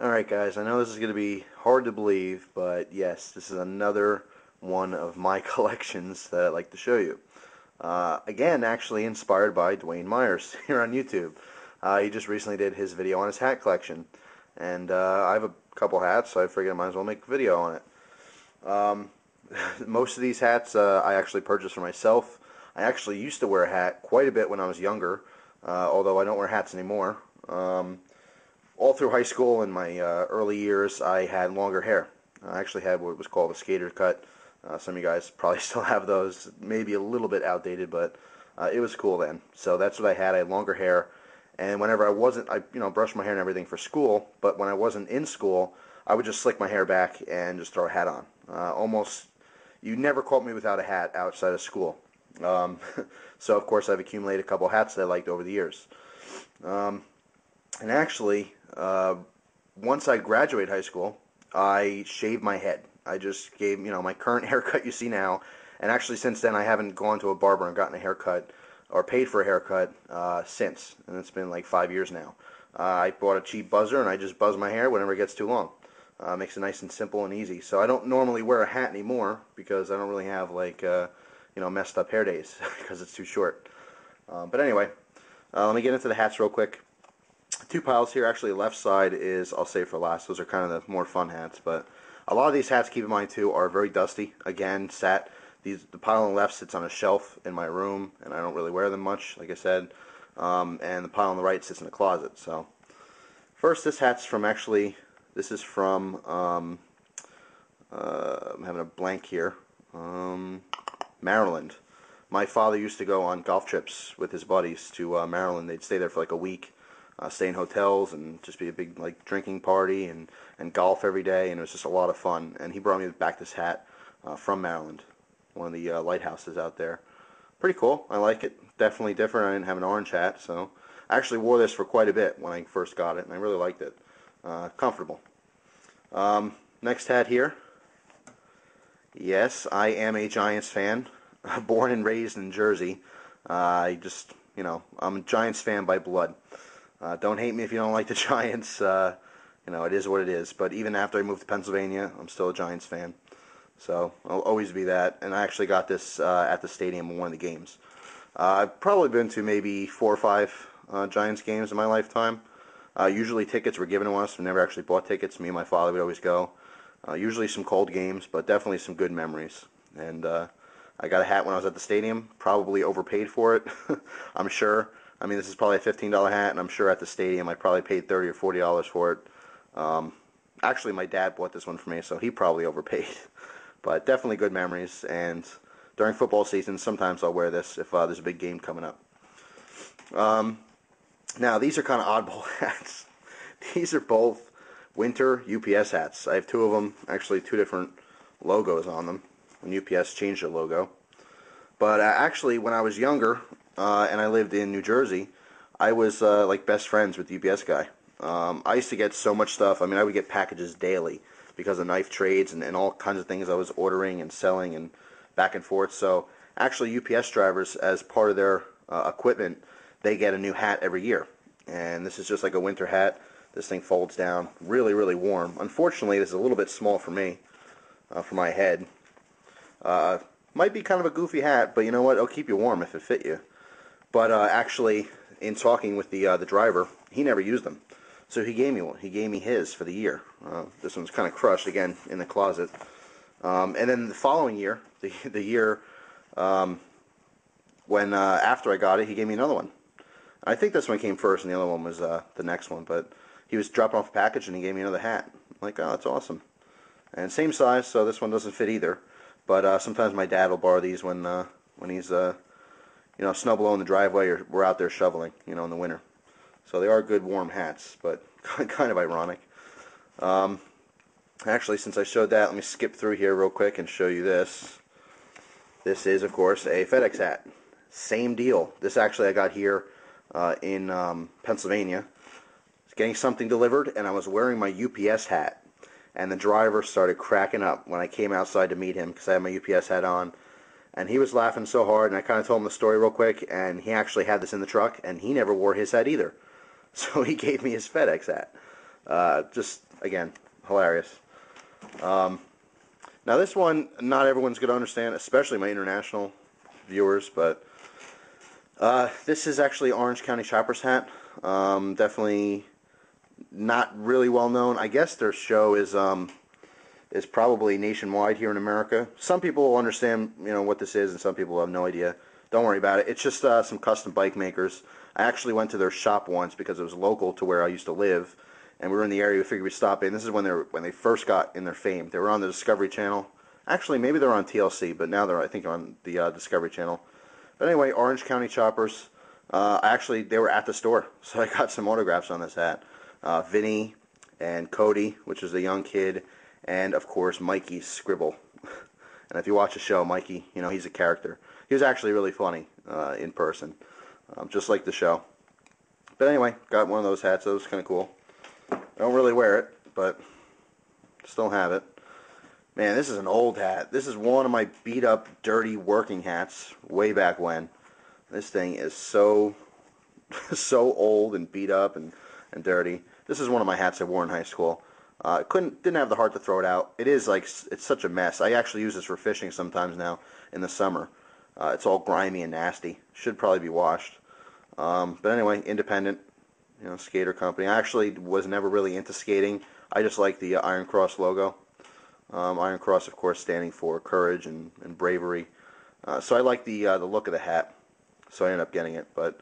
Alright guys, I know this is going to be hard to believe, but yes, this is another one of my collections that I'd like to show you. Again, actually inspired by Dwayne Myers here on YouTube. He just recently did his video on his hat collection. And I have a couple hats, so I figured I might as well make a video on it. Most of these hats I actually purchased for myself. I actually used to wear a hat quite a bit when I was younger, although I don't wear hats anymore. All through high school and my early years, I had longer hair. I actually had what was called a skater cut. Some of you guys probably still have those, maybe a little bit outdated, but it was cool then. So that's what I had. I had longer hair, and whenever I wasn't, I brushed my hair and everything for school. But when I wasn't in school, I would just slick my hair back and just throw a hat on. Almost, you never caught me without a hat outside of school. So of course I've accumulated a couple hats that I liked over the years. And actually, once I graduated high school, I shaved my head. I just gave, my current haircut you see now, and actually since then I haven't gone to a barber and gotten a haircut or paid for a haircut since, and it's been like 5 years now. I bought a cheap buzzer and I just buzz my hair whenever it gets too long. Makes it nice and simple and easy. So I don't normally wear a hat anymore because I don't really have like messed up hair days because it's too short. But anyway, let me get into the hats real quick. Two piles here. Actually, left side is, I'll save for last. Those are kind of the more fun hats. But a lot of these hats, keep in mind too, are very dusty. Again, the pile on the left sits on a shelf in my room, and I don't really wear them much, like I said. And the pile on the right sits in a closet. So first, this hat's from this is from I'm having a blank here. Maryland. My father used to go on golf trips with his buddies to Maryland. They'd stay there for like a week. Stay in hotels and just be a big like drinking party and golf every day, and it was just a lot of fun. And he brought me back this hat from Maryland, one of the lighthouses out there. Pretty cool. I like it. Definitely different. I didn't have an orange hat, so I actually wore this for quite a bit when I first got it, and I really liked it. Comfortable. Next hat here. Yes, I am a Giants fan. Born and raised in Jersey. I'm a Giants fan by blood. Don't hate me if you don't like the Giants. It is what it is. But even after I moved to Pennsylvania, I'm still a Giants fan. So I'll always be that. And I actually got this at the stadium in one of the games. I've probably been to maybe 4 or 5 Giants games in my lifetime. Usually tickets were given to us. We never actually bought tickets. Me and my father would always go. Usually some cold games, but definitely some good memories. And I got a hat when I was at the stadium. Probably overpaid for it, I'm sure. I mean, this is probably a $15 hat, and I'm sure at the stadium I probably paid $30 or $40 for it. Actually, my dad bought this one for me, so he probably overpaid. But definitely good memories, and during football season, sometimes I'll wear this if there's a big game coming up. Now, these are kind of oddball hats. These are both winter UPS hats. I have 2 of them, actually 2 different logos on them, when UPS changed their logo. But actually, when I was younger, and I lived in New Jersey, I was like best friends with the UPS guy. I used to get so much stuff. I mean, I would get packages daily because of knife trades and all kinds of things I was ordering and selling and back and forth. So actually, UPS drivers, as part of their equipment, they get a new hat every year. And this is just like a winter hat. This thing folds down. Really, really warm. Unfortunately, this is a little bit small for me, for my head. Might be kind of a goofy hat, but you know what? It'll keep you warm if it fit you. But actually, in talking with the driver, he never used them, so he gave me one. He gave me his for the year. This one's kind of crushed again in the closet. And then the following year, the year when after I got it, he gave me another one. I think this one came first, and the other one was the next one. But he was dropping off a package, and he gave me another hat. I'm like, oh, that's awesome. And same size, so this one doesn't fit either. But sometimes my dad will borrow these when he's snow below in the driveway, or we're out there shoveling, in the winter. So they are good warm hats, but kind of ironic. Actually, since I showed that, let me skip through here real quick and show you this. This is, of course, a FedEx hat. Same deal. This actually I got here in Pennsylvania. I was getting something delivered, and I was wearing my UPS hat. And the driver started cracking up when I came outside to meet him because I had my UPS hat on. And he was laughing so hard, and I kind of told him the story real quick, and he actually had this in the truck, and he never wore his hat either. So he gave me his FedEx hat. Just, again, hilarious. Now this one, not everyone's going to understand, especially my international viewers, but this is actually Orange County Chopper's hat. Definitely not really well known. I guess their show is probably nationwide here in America. Some people will understand, what this is, and some people have no idea. Don't worry about it. It's just some custom bike makers. I actually went to their shop once because it was local to where I used to live, and we were in the area. We figured we'd stop in. This is when they first got in their fame. They were on the Discovery Channel. Actually, maybe they're on TLC, but now I think, on the Discovery Channel. But anyway, Orange County Choppers. Actually, they were at the store, so I got some autographs on this hat. Vinny and Cody, which is a young kid, and of course Mikey's scribble. And if you watch the show, Mikey, he's a character. He was actually really funny in person, just like the show. But anyway, got one of those hats. That was kind of cool. I don't really wear it, but still have it. Man, this is an old hat. This is one of my beat-up, dirty working hats way back when. This thing is so old and beat up and dirty. This is one of my hats I wore in high school. Didn't have the heart to throw it out. It's such a mess. I actually use this for fishing sometimes now in the summer. It's all grimy and nasty. Should probably be washed. But anyway, independent, skater company. I actually was never really into skating. I just like the Iron Cross logo. Iron Cross, of course, standing for courage and bravery. So I like the look of the hat. So I ended up getting it, but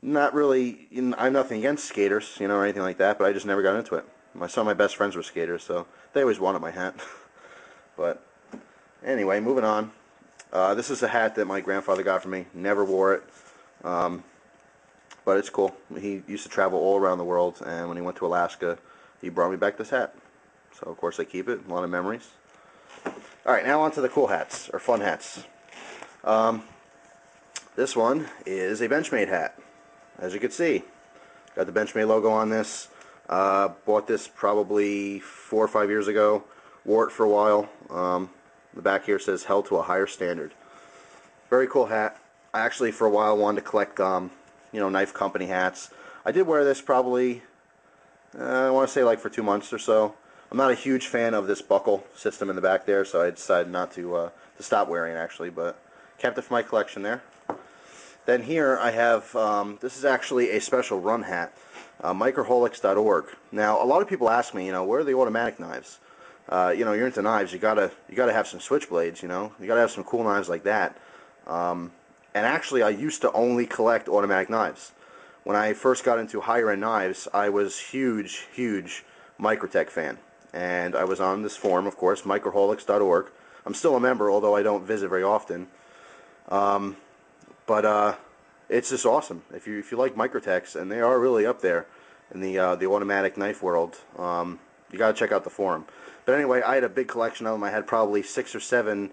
not really. I'm nothing against skaters, or anything like that. But I just never got into it. Some of my best friends were skaters, so they always wanted my hat. But anyway, moving on. This is a hat that my grandfather got for me. Never wore it, but it's cool. He used to travel all around the world, and when he went to Alaska, he brought me back this hat. So of course I keep it. A lot of memories. All right, now on to the cool hats, or fun hats. This one is a Benchmade hat, as you can see. Got the Benchmade logo on this. Bought this probably 4 or 5 years ago. Wore it for a while. The back here says held to a higher standard. Very cool hat. I actually for a while wanted to collect knife company hats. I did wear this probably I want to say like for 2 months or so. I'm not a huge fan of this buckle system in the back there, so I decided not to stop wearing it actually, but kept it for my collection there. Then here I have, this is actually a special run hat, microholics.org. Now a lot of people ask me, where are the automatic knives? You're into knives, you gotta have some switchblades, you gotta have some cool knives like that. And actually I used to only collect automatic knives. When I first got into higher end knives, I was huge Microtech fan. And I was on this forum, of course, microholics.org. I'm still a member, although I don't visit very often. But it's just awesome. If you like Microtechs, and they are really up there in the automatic knife world, you got to check out the forum. But anyway, I had a big collection of them. I had probably 6 or 7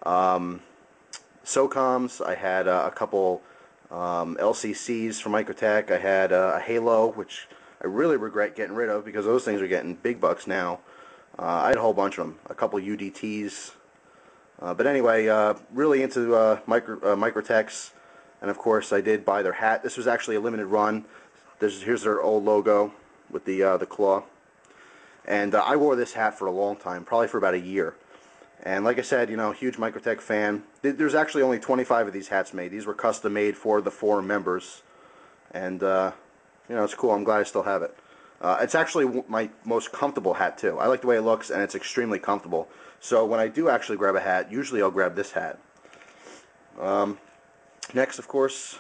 SOCOMs. I had a couple LCCs from Microtech. I had a Halo, which I really regret getting rid of because those things are getting big bucks now. I had a whole bunch of them. A couple UDTs. But anyway, really into Microtechs. And of course, I did buy their hat. This was actually a limited run. Here's their old logo with the claw. And I wore this hat for a long time, probably for about a year. And like I said, huge Microtech fan. There's actually only 25 of these hats made. These were custom made for the forum members. And, it's cool. I'm glad I still have it. It's actually my most comfortable hat, too. I like the way it looks, and it's extremely comfortable. So when I do actually grab a hat, usually I'll grab this hat. Next, of course,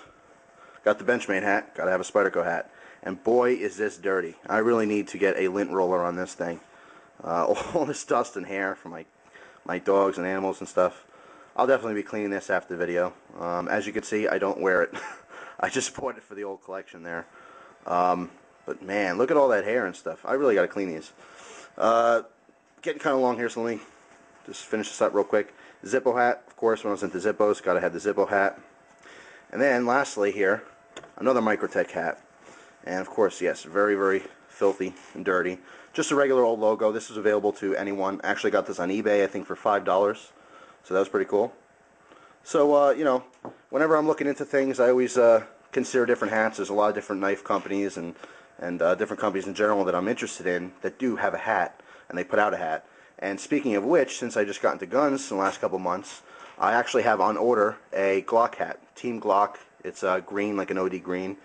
got the Benchmade hat. Got to have a Spyderco hat. And boy, is this dirty. I really need to get a lint roller on this thing. All this dust and hair from my dogs and animals and stuff. I'll definitely be cleaning this after the video. As you can see, I don't wear it. I just bought it for the old collection there. But man, look at all that hair and stuff. I really got to clean these. Getting kind of long here, so let me just finish this up real quick. Zippo hat, of course, when I was into Zippos, got to have the Zippo hat. And then lastly here, another Microtech hat. And of course, yes, very filthy and dirty. Just a regular old logo. This is available to anyone. I actually got this on eBay, I think, for $5. So that was pretty cool. So, whenever I'm looking into things, I always consider different hats. There's a lot of different knife companies and and different companies in general that I'm interested in that do have a hat, and they put out a hat. And speaking of which, since I just got into guns in the last couple months, I actually have on order a Glock hat, Team Glock. It's green, like an OD green.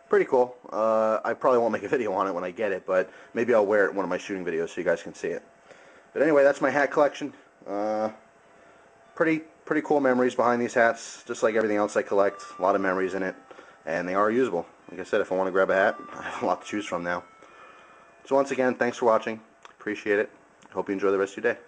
Pretty cool. I probably won't make a video on it when I get it, but maybe I'll wear it in one of my shooting videos so you guys can see it. But anyway, that's my hat collection. Pretty cool memories behind these hats, just like everything else I collect. A lot of memories in it, and they are usable. Like I said, if I want to grab a hat, I have a lot to choose from now. So once again, thanks for watching. Appreciate it. Hope you enjoy the rest of your day.